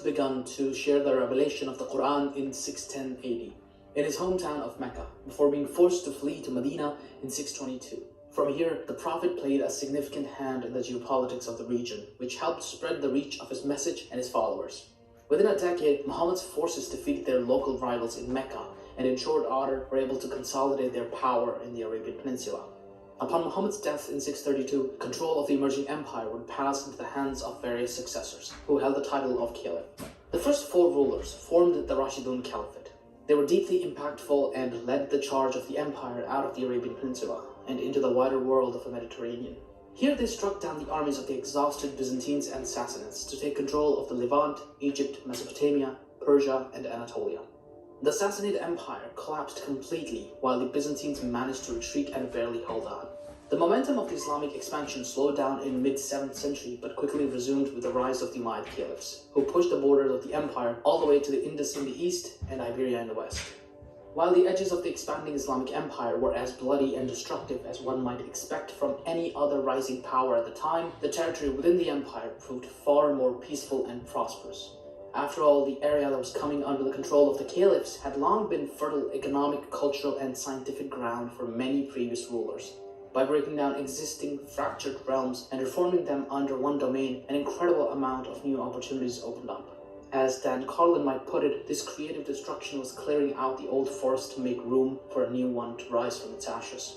first begun to share the revelation of the Quran in 610 AD in his hometown of Mecca, before being forced to flee to Medina in 622. From here, the Prophet played a significant hand in the geopolitics of the region, which helped spread the reach of his message and his followers. Within a decade, Muhammad's forces defeated their local rivals in Mecca, and in short order were able to consolidate their power in the Arabian Peninsula. Upon Muhammad's death in 632, control of the emerging empire would pass into the hands of various successors, who held the title of Caliph. The first four rulers formed the Rashidun Caliphate. They were deeply impactful and led the charge of the empire out of the Arabian Peninsula and into the wider world of the Mediterranean. Here they struck down the armies of the exhausted Byzantines and Sassanids to take control of the Levant, Egypt, Mesopotamia, Persia, and Anatolia. The Sassanid Empire collapsed completely, while the Byzantines managed to retreat and barely held on. The momentum of the Islamic expansion slowed down in mid-7th century, but quickly resumed with the rise of the Umayyad caliphs, who pushed the borders of the empire all the way to the Indus in the east and Iberia in the west. While the edges of the expanding Islamic empire were as bloody and destructive as one might expect from any other rising power at the time, the territory within the empire proved far more peaceful and prosperous. After all, the area that was coming under the control of the caliphs had long been fertile economic, cultural, and scientific ground for many previous rulers. By breaking down existing fractured realms and reforming them under one domain, an incredible amount of new opportunities opened up. As Dan Carlin might put it, this creative destruction was clearing out the old forest to make room for a new one to rise from its ashes.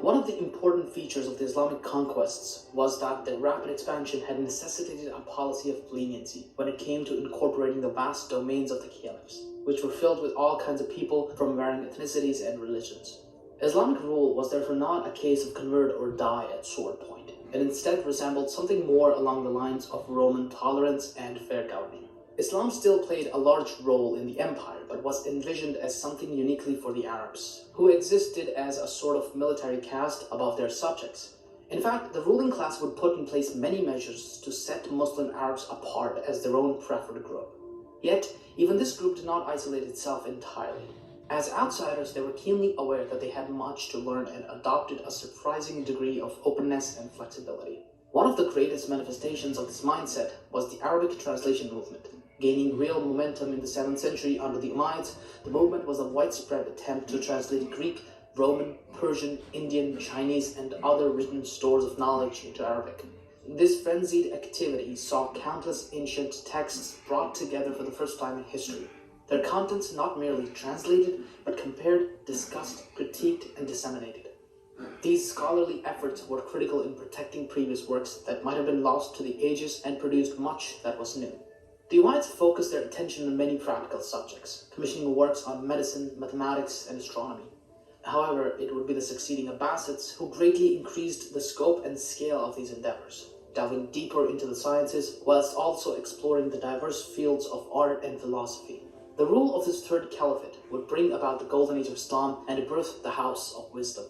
One of the important features of the Islamic conquests was that the rapid expansion had necessitated a policy of leniency when it came to incorporating the vast domains of the caliphs, which were filled with all kinds of people from varying ethnicities and religions. Islamic rule was therefore not a case of convert or die at sword point. It instead resembled something more along the lines of Roman tolerance and fair governing. Islam still played a large role in the empire, but was envisioned as something uniquely for the Arabs, who existed as a sort of military caste above their subjects. In fact, the ruling class would put in place many measures to set Muslim Arabs apart as their own preferred group. Yet, even this group did not isolate itself entirely. As outsiders, they were keenly aware that they had much to learn and adopted a surprising degree of openness and flexibility. One of the greatest manifestations of this mindset was the Arabic translation movement. Gaining real momentum in the 7th century under the Umayyads, the movement was a widespread attempt to translate Greek, Roman, Persian, Indian, Chinese, and other written stores of knowledge into Arabic. This frenzied activity saw countless ancient texts brought together for the first time in history. Their contents not merely translated, but compared, discussed, critiqued, and disseminated. These scholarly efforts were critical in protecting previous works that might have been lost to the ages and produced much that was new. The Umayyads focused their attention on many practical subjects, commissioning works on medicine, mathematics, and astronomy. However, it would be the succeeding Abbasids who greatly increased the scope and scale of these endeavors, delving deeper into the sciences whilst also exploring the diverse fields of art and philosophy. The rule of this third caliphate would bring about the golden age of Islam and birth the House of Wisdom.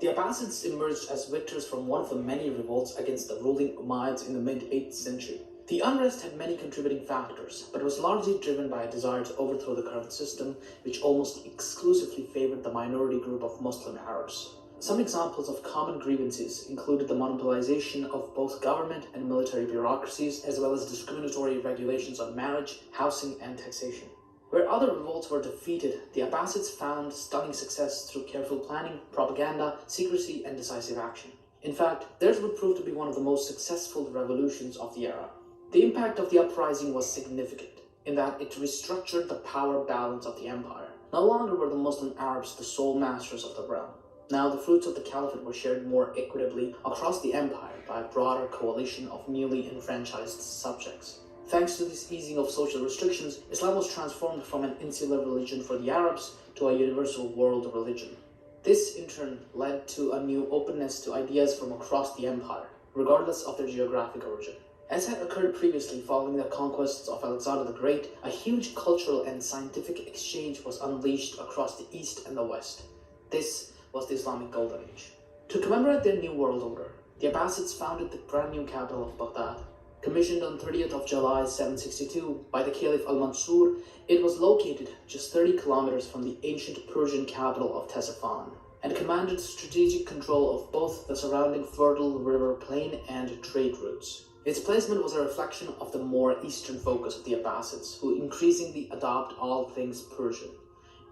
The Abbasids emerged as victors from one of the many revolts against the ruling Umayyads in the mid-8th century. The unrest had many contributing factors, but was largely driven by a desire to overthrow the current system, which almost exclusively favored the minority group of Muslim Arabs. Some examples of common grievances included the monopolization of both government and military bureaucracies, as well as discriminatory regulations on marriage, housing, and taxation. Where other revolts were defeated, the Abbasids found stunning success through careful planning, propaganda, secrecy, and decisive action. In fact, theirs would prove to be one of the most successful revolutions of the era. The impact of the uprising was significant, in that it restructured the power balance of the empire. No longer were the Muslim Arabs the sole masters of the realm. Now the fruits of the caliphate were shared more equitably across the empire by a broader coalition of newly enfranchised subjects. Thanks to this easing of social restrictions, Islam was transformed from an insular religion for the Arabs to a universal world religion. This, in turn, led to a new openness to ideas from across the empire, regardless of their geographic origin. As had occurred previously following the conquests of Alexander the Great, a huge cultural and scientific exchange was unleashed across the East and the West. This was the Islamic Golden Age. To commemorate their new world order, the Abbasids founded the brand new capital of Baghdad. Commissioned on 30th of July 762 by the Caliph al-Mansur, it was located just 30 kilometers from the ancient Persian capital of Ctesiphon, and commanded strategic control of both the surrounding fertile river plain and trade routes. Its placement was a reflection of the more eastern focus of the Abbasids, who increasingly adopt all things Persian.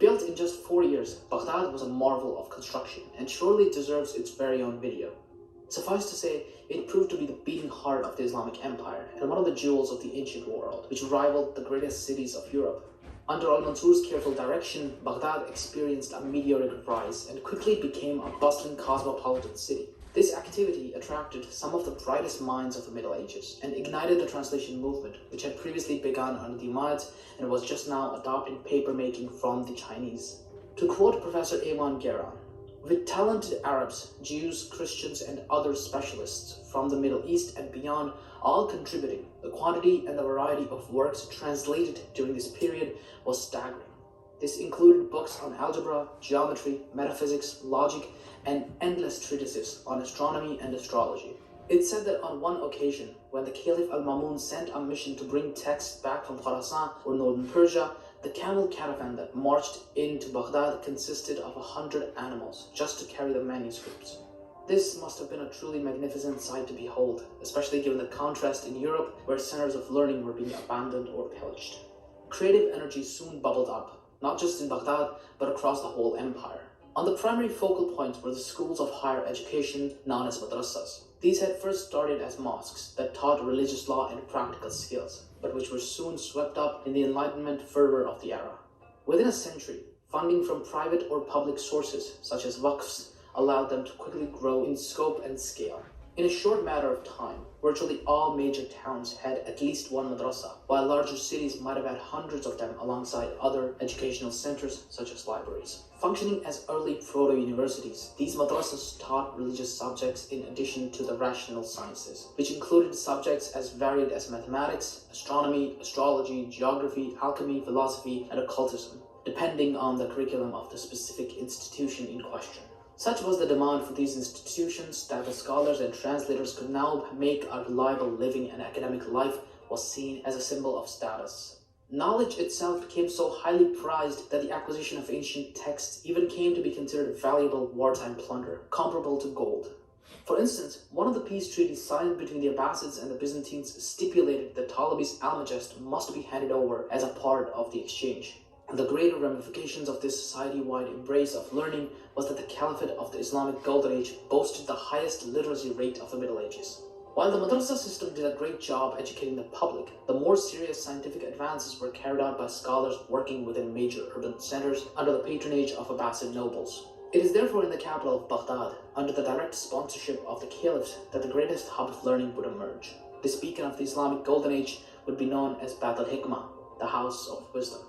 Built in just 4 years, Baghdad was a marvel of construction and surely deserves its very own video. Suffice to say, it proved to be the beating heart of the Islamic Empire and one of the jewels of the ancient world, which rivaled the greatest cities of Europe. Under al-Mansur's careful direction, Baghdad experienced a meteoric rise and quickly became a bustling cosmopolitan city. This activity attracted some of the brightest minds of the Middle Ages and ignited the translation movement, which had previously begun under the Umayyads and was just now adopting papermaking from the Chinese. To quote Professor Ayman Geran, with talented Arabs, Jews, Christians, and other specialists from the Middle East and beyond all contributing, the quantity and the variety of works translated during this period was staggering. This included books on algebra, geometry, metaphysics, logic, and endless treatises on astronomy and astrology. It's said that on one occasion, when the Caliph al-Mamun sent a mission to bring texts back from Khorasan or northern Persia, the camel caravan that marched into Baghdad consisted of 100 animals just to carry the manuscripts. This must have been a truly magnificent sight to behold, especially given the contrast in Europe where centers of learning were being abandoned or pillaged. Creative energy soon bubbled up, not just in Baghdad, but across the whole empire. On the primary focal points were the schools of higher education known as madrasas. These had first started as mosques that taught religious law and practical skills, but which were soon swept up in the Enlightenment fervor of the era. Within a century, funding from private or public sources, such as waqfs, allowed them to quickly grow in scope and scale. In a short matter of time, virtually all major towns had at least one madrasa, while larger cities might have had hundreds of them alongside other educational centers such as libraries. Functioning as early proto-universities, these madrasas taught religious subjects in addition to the rational sciences, which included subjects as varied as mathematics, astronomy, astrology, geography, alchemy, philosophy, and occultism, depending on the curriculum of the specific institution in question. Such was the demand for these institutions that the scholars and translators could now make a reliable living and academic life was seen as a symbol of status. Knowledge itself became so highly prized that the acquisition of ancient texts even came to be considered valuable wartime plunder, comparable to gold. For instance, one of the peace treaties signed between the Abbasids and the Byzantines stipulated that Ptolemy's Almagest must be handed over as a part of the exchange. The greater ramifications of this society-wide embrace of learning was that the Caliphate of the Islamic Golden Age boasted the highest literacy rate of the Middle Ages. While the madrasa system did a great job educating the public, the more serious scientific advances were carried out by scholars working within major urban centers under the patronage of Abbasid nobles. It is therefore in the capital of Baghdad, under the direct sponsorship of the caliphs, that the greatest hub of learning would emerge. This beacon of the Islamic Golden Age would be known as Bait al-Hikmah, the House of Wisdom.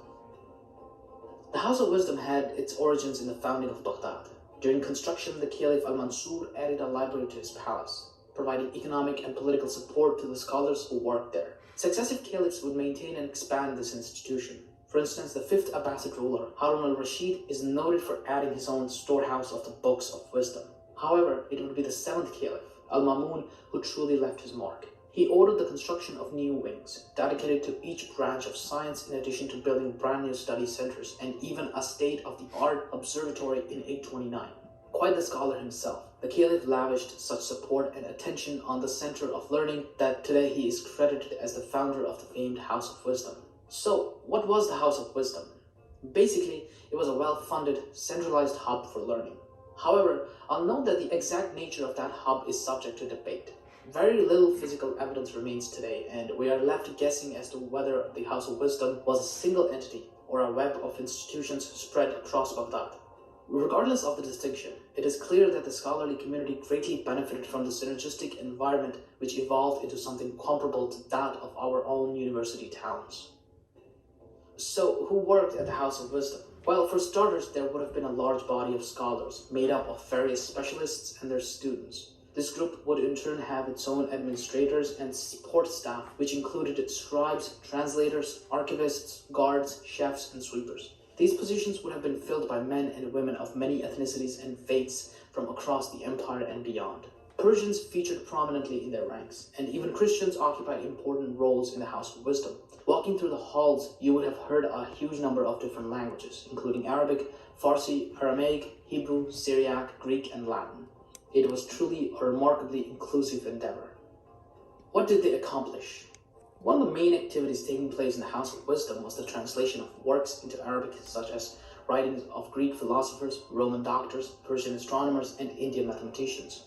The House of Wisdom had its origins in the founding of Baghdad. During construction, the Caliph al-Mansur added a library to his palace, providing economic and political support to the scholars who worked there. Successive caliphs would maintain and expand this institution. For instance, the fifth Abbasid ruler, Harun al-Rashid, is noted for adding his own storehouse of the books of wisdom. However, it would be the seventh caliph, al-Mamun, who truly left his mark. He ordered the construction of new wings, dedicated to each branch of science in addition to building brand new study centers and even a state-of-the-art observatory in 829. Quite the scholar himself, the caliph lavished such support and attention on the center of learning that today he is credited as the founder of the famed House of Wisdom. So, what was the House of Wisdom? Basically, it was a well-funded, centralized hub for learning. However, I'll note that the exact nature of that hub is subject to debate. Very little physical evidence remains today, and we are left guessing as to whether the House of Wisdom was a single entity or a web of institutions spread across Baghdad. Regardless of the distinction, it is clear that the scholarly community greatly benefited from the synergistic environment which evolved into something comparable to that of our own university towns. So, who worked at the House of Wisdom? Well, for starters, there would have been a large body of scholars made up of various specialists and their students. This group would in turn have its own administrators and support staff, which included scribes, translators, archivists, guards, chefs, and sweepers. These positions would have been filled by men and women of many ethnicities and faiths from across the empire and beyond. Persians featured prominently in their ranks, and even Christians occupied important roles in the House of Wisdom. Walking through the halls, you would have heard a huge number of different languages, including Arabic, Farsi, Aramaic, Hebrew, Syriac, Greek, and Latin. It was truly a remarkably inclusive endeavor. What did they accomplish? One of the main activities taking place in the House of Wisdom was the translation of works into Arabic, such as writings of Greek philosophers, Roman doctors, Persian astronomers, and Indian mathematicians.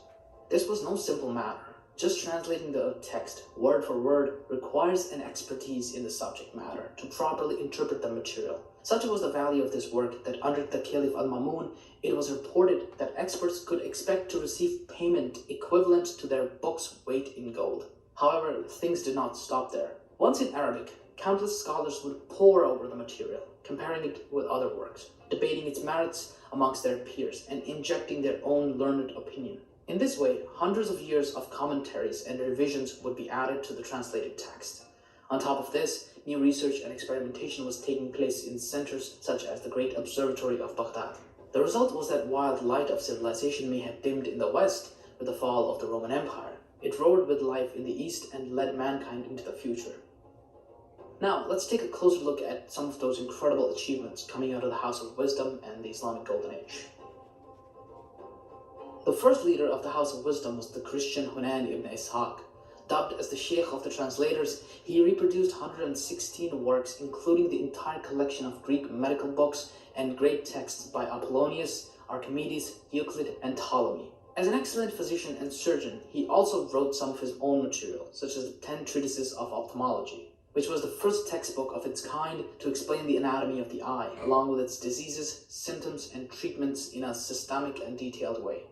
This was no simple matter. Just translating the text word for word requires an expertise in the subject matter to properly interpret the material. Such was the value of this work that under the Caliph al-Ma'mun, it was reported that experts could expect to receive payment equivalent to their book's weight in gold. However, things did not stop there. Once in Arabic, countless scholars would pore over the material, comparing it with other works, debating its merits amongst their peers, and injecting their own learned opinion. In this way, hundreds of years of commentaries and revisions would be added to the translated text. On top of this, new research and experimentation was taking place in centers such as the Great Observatory of Baghdad. The result was that while the light of civilization may have dimmed in the West with the fall of the Roman Empire, it roared with life in the East and led mankind into the future. Now, let's take a closer look at some of those incredible achievements coming out of the House of Wisdom and the Islamic Golden Age. The first leader of the House of Wisdom was the Christian Hunayn ibn Ishaq. Dubbed as the Sheikh of the translators, he reproduced 116 works, including the entire collection of Greek medical books and great texts by Apollonius, Archimedes, Euclid, and Ptolemy. As an excellent physician and surgeon, he also wrote some of his own material, such as the 10 Treatises of Ophthalmology, which was the first textbook of its kind to explain the anatomy of the eye, along with its diseases, symptoms, and treatments in a systemic and detailed way.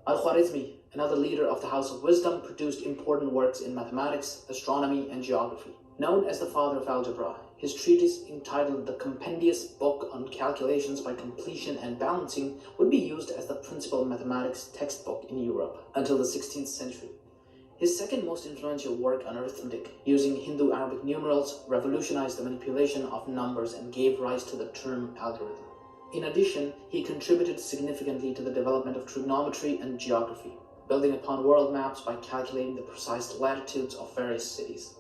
Al-Khwarizmi, another leader of the House of Wisdom, produced important works in mathematics, astronomy, and geography. Known as the father of algebra, his treatise entitled The Compendious Book on Calculations by Completion and Balancing would be used as the principal mathematics textbook in Europe until the 16th century. His second most influential work on arithmetic, using Hindu-Arabic numerals, revolutionized the manipulation of numbers and gave rise to the term algorithm. In addition, he contributed significantly to the development of trigonometry and geography, building upon world maps by calculating the precise latitudes of various cities.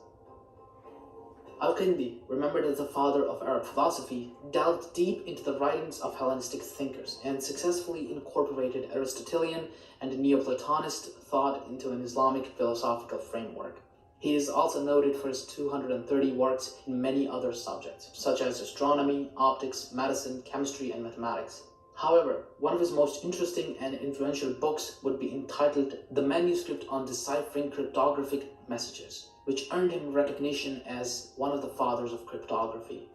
Al-Kindi, remembered as the father of Arab philosophy, delved deep into the writings of Hellenistic thinkers and successfully incorporated Aristotelian and Neoplatonist thought into an Islamic philosophical framework. He is also noted for his 230 works in many other subjects, such as astronomy, optics, medicine, chemistry, and mathematics. However, one of his most interesting and influential books would be entitled The Manuscript on Deciphering Cryptographic Messages, which earned him recognition as one of the fathers of cryptography.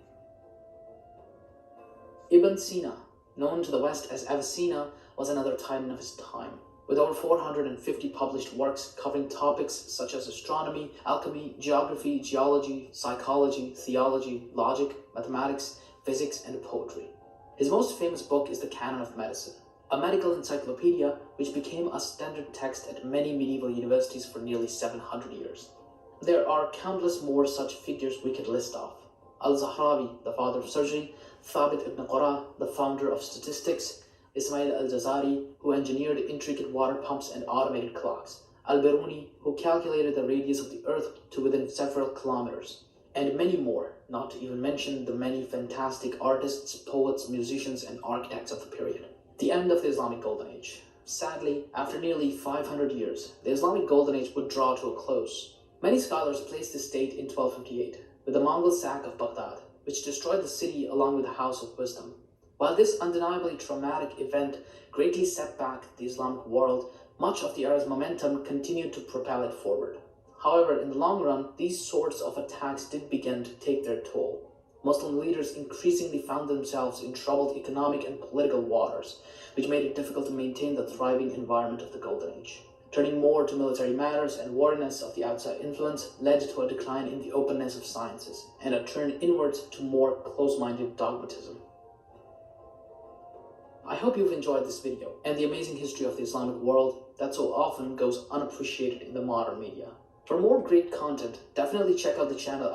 Ibn Sina, known to the West as Avicenna, was another titan of his time, with over 450 published works covering topics such as astronomy, alchemy, geography, geology, psychology, theology, logic, mathematics, physics, and poetry. His most famous book is The Canon of Medicine, a medical encyclopedia which became a standard text at many medieval universities for nearly 700 years. There are countless more such figures we could list off. Al-Zahrawi, the father of surgery, Thabit ibn Qurra, the founder of statistics, Ismail al-Jazari, who engineered intricate water pumps and automated clocks, Al-Biruni, who calculated the radius of the earth to within several kilometers, and many more, not to even mention the many fantastic artists, poets, musicians, and architects of the period. The end of the Islamic Golden Age. Sadly, after nearly 500 years, the Islamic Golden Age would draw to a close. Many scholars place this date in 1258, with the Mongol sack of Baghdad, which destroyed the city along with the House of Wisdom. While this undeniably traumatic event greatly set back the Islamic world, much of the era's momentum continued to propel it forward. However, in the long run, these sorts of attacks did begin to take their toll. Muslim leaders increasingly found themselves in troubled economic and political waters, which made it difficult to maintain the thriving environment of the Golden Age. Turning more to military matters and wariness of the outside influence led to a decline in the openness of sciences, and a turn inwards to more close-minded dogmatism. I hope you've enjoyed this video and the amazing history of the Islamic world that so often goes unappreciated in the modern media. For more great content, definitely check out the channel